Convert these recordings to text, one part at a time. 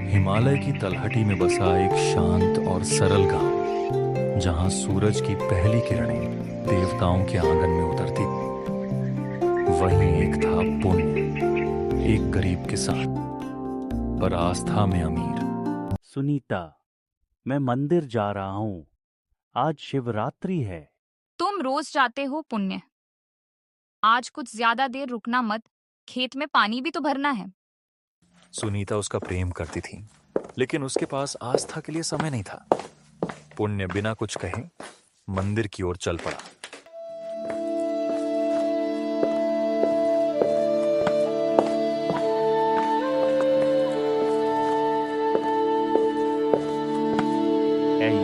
हिमालय की तलहटी में बसा एक शांत और सरल गांव, जहां सूरज की पहली किरणें देवताओं के आंगन में उतरती। वहीं एक था पुण्य, एक गरीब किसान पर आस्था में अमीर। सुनीता, मैं मंदिर जा रहा हूँ। आज शिवरात्रि है। तुम रोज जाते हो पुण्य। आज कुछ ज्यादा देर रुकना मत, खेत में पानी भी तो भरना है। सुनीता उसका प्रेम करती थी, लेकिन उसके पास आस्था के लिए समय नहीं था। पुण्य बिना कुछ कहे मंदिर की ओर चल पड़ा।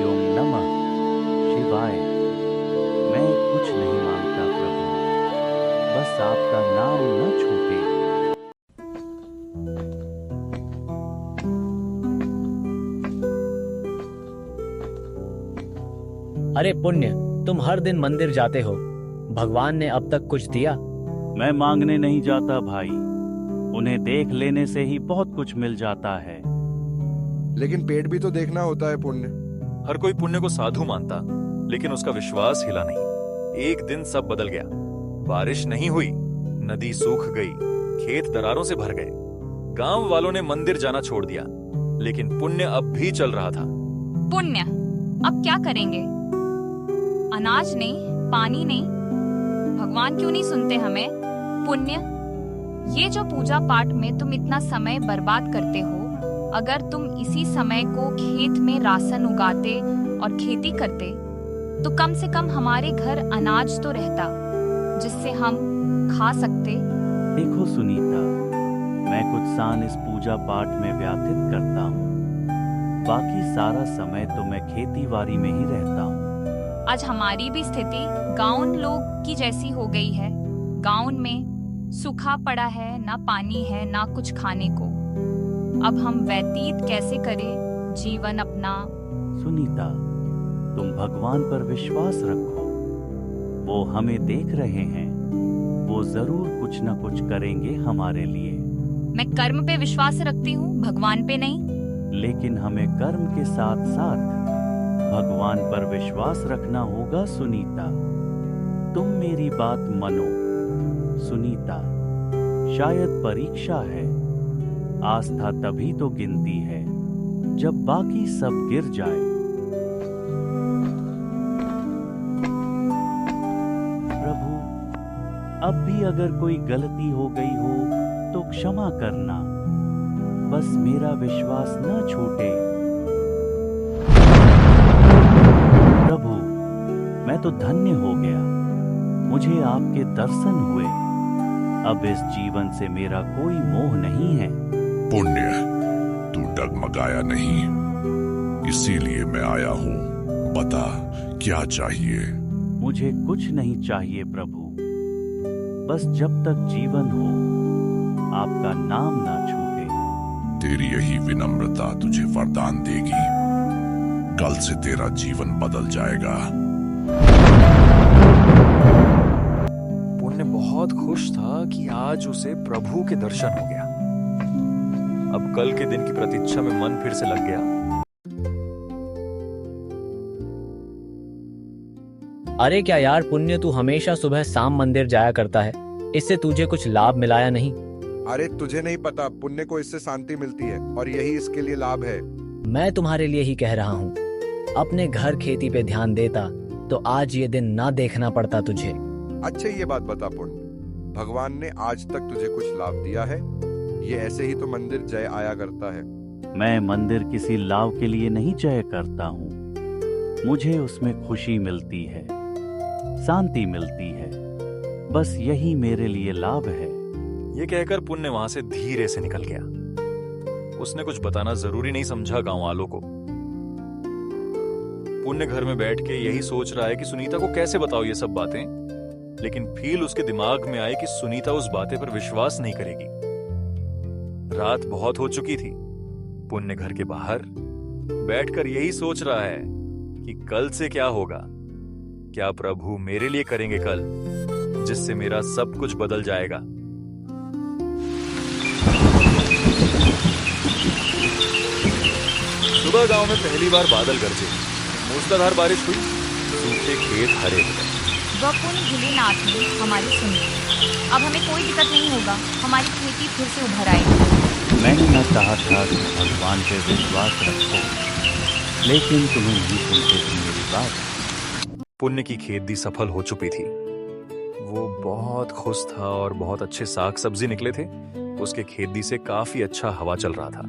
ओम नमः शिवाय। मैं कुछ नहीं मांगता प्रभु, बस आपका नाम न छूटे। अरे पुण्य, तुम हर दिन मंदिर जाते हो, भगवान ने अब तक कुछ दिया? मैं मांगने नहीं जाता भाई, उन्हें देख लेने से ही बहुत कुछ मिल जाता है। लेकिन पेट भी तो देखना होता है पुण्य। हर कोई पुण्य को साधु मानता, लेकिन उसका विश्वास हिला नहीं। एक दिन सब बदल गया। बारिश नहीं हुई, नदी सूख गई, खेत दरारों से भर गए। गांव वालों ने मंदिर जाना छोड़ दिया, लेकिन पुण्य अब भी चल रहा था। पुण्य, अब क्या करेंगे? अनाज नहीं, पानी नहीं, भगवान क्यों नहीं सुनते हमें? पुण्य, ये जो पूजा पाठ में तुम इतना समय बर्बाद करते हो, अगर तुम इसी समय को खेत में राशन उगाते और खेती करते तो कम से कम हमारे घर अनाज तो रहता, जिससे हम खा सकते। देखो सुनीता, मैं कुछ सान इस पूजा पाठ में व्यतीत करता हूँ, बाकी सारा समय तो मैं खेतीबाड़ी में ही रहता हूँ। आज हमारी भी स्थिति गांव लोग की जैसी हो गई है। गांव में सूखा पड़ा है, ना पानी है, ना कुछ खाने को। अब हम व्यतीत कैसे करें जीवन अपना? सुनीता, तुम भगवान पर विश्वास रखो, वो हमें देख रहे हैं, वो जरूर कुछ न कुछ करेंगे हमारे लिए। मैं कर्म पे विश्वास रखती हूँ, भगवान पे नहीं। लेकिन हमें कर्म के साथ साथ भगवान पर विश्वास रखना होगा। सुनीता, तुम मेरी बात मानो। सुनीता, शायद परीक्षा है। आस्था तभी तो गिनती है जब बाकी सब गिर जाए। प्रभु, अब भी अगर कोई गलती हो गई हो तो क्षमा करना, बस मेरा विश्वास न छूटे। प्रभु, मैं तो धन्य हो गया, मुझे आपके दर्शन हुए। अब इस जीवन से मेरा कोई मोह नहीं है। पुण्य, तू डगमगाया नहीं, इसीलिए मैं आया हूँ। बता, क्या चाहिए? मुझे कुछ नहीं चाहिए प्रभु, बस जब तक जीवन हो आपका नाम ना छूटे। तेरी यही विनम्रता तुझे वरदान देगी। कल से तेरा जीवन बदल जाएगा। पुण्य बहुत खुश था कि आज उसे प्रभु के दर्शन हो गया। अब कल के दिन की प्रतीक्षा में मन फिर से लग गया। अरे क्या यार पुण्य, तू हमेशा सुबह शाम मंदिर जाया करता है, इससे तुझे कुछ लाभ मिला या नहीं? अरे तुझे नहीं पता, पुण्य को इससे शांति मिलती है और यही इसके लिए लाभ है। मैं तुम्हारे लिए ही कह रहा हूँ, अपने घर खेती पे ध्यान देता तो आज ये दिन ना देखना पड़ता तुझे। अच्छा ये बात बता पुण्य, भगवान ने आज तक तुझे कुछ लाभ दिया है? ये ऐसे ही तो मंदिर जय आया करता है। मैं मंदिर किसी लाभ के लिए नहीं जय करता हूँ, मुझे उसमें खुशी मिलती है, शांति मिलती है, बस यही मेरे लिए लाभ है। ये कहकर पुण्य वहां से धीरे से निकल गया। उसने कुछ बताना जरूरी नहीं समझा गांव वालों को। पुण्य घर में बैठ के यही सोच रहा है कि सुनीता को कैसे बताओ ये सब बातें, लेकिन फील उसके दिमाग में आई कि सुनीता उस बातें पर विश्वास नहीं करेगी। रात बहुत हो चुकी थी। पुण्य घर के बाहर बैठकर यही सोच रहा है कि कल से क्या होगा, क्या प्रभु मेरे लिए करेंगे कल। जिससे मेरा सब कुछ बदल जाएगा। सुबह गांव में पहली बार बादल गरजे, मूसलाधार बारिश हुई, सूखे खेत हरे हो गए। वह पुण्य भोलेनाथ ने हमारी सुनी। अब हमें कोई दिक्कत नहीं होगा, हमारी खेती फिर से उभर आएगी। मैंने न कहा था कि भगवान पे विश्वास रखो, लेकिन तुम्हें नहीं सुनते थे मेरी बात। पुण्य की खेती सफल हो चुकी थी। वो बहुत खुश था और बहुत अच्छे साग सब्जी निकले थे। उसके खेती से काफी अच्छा हवा चल रहा था।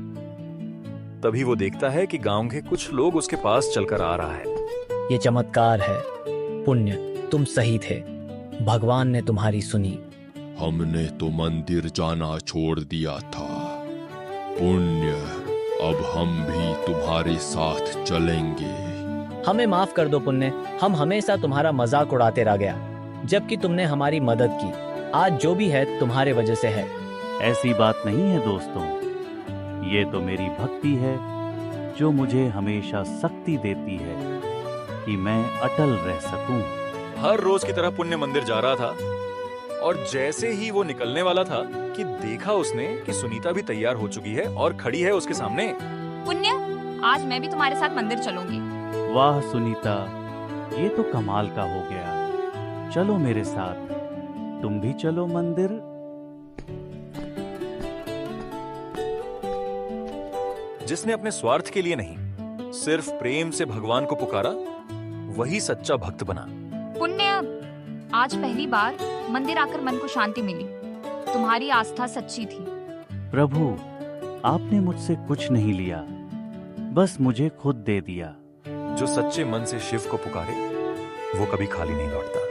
तभी वो देखता है कि गांव के कुछ लोग उसके पास चलकर आ रहा है। ये चमत्कार है। पुण्य, तुम सही थे। भगवान ने तुम्हारी सुनी। हमने तो मंदिर जाना छोड़ दिया था। पुण्य, अब हम भी तुम्हारे साथ चलेंगे। हमें माफ कर दो पुण्य, हम हमेशा तुम्हारा मजाक उड़ाते रह गया, जबकि तुमने हमारी मदद की। आज जो भी है तुम्हारे वजह से है। ऐसी बात नहीं है दोस्तों, ये तो मेरी भक्ति है जो मुझे हमेशा शक्ति देती है कि मैं अटल रह सकूं। हर रोज की तरह पुण्य मंदिर जा रहा था और जैसे ही वो निकलने वाला था कि देखा उसने कि सुनीता भी तैयार हो चुकी है और खड़ी है उसके सामने। पुण्य, आज मैं भी तुम्हारे साथ मंदिर चलूंगी। वाह सुनीता, ये तो कमाल का हो गया। चलो मेरे साथ, तुम भी चलो मंदिर। जिसने अपने स्वार्थ के लिए नहीं, सिर्फ प्रेम से भगवान को पुकारा, वही सच्चा भक्त बना। पुण्य, आज पहली बार मंदिर आकर मन को शांति मिली। तुम्हारी आस्था सच्ची थी। प्रभु, आपने मुझसे कुछ नहीं लिया, बस मुझे खुद दे दिया। जो सच्चे मन से शिव को पुकारे, वो कभी खाली नहीं लौटता।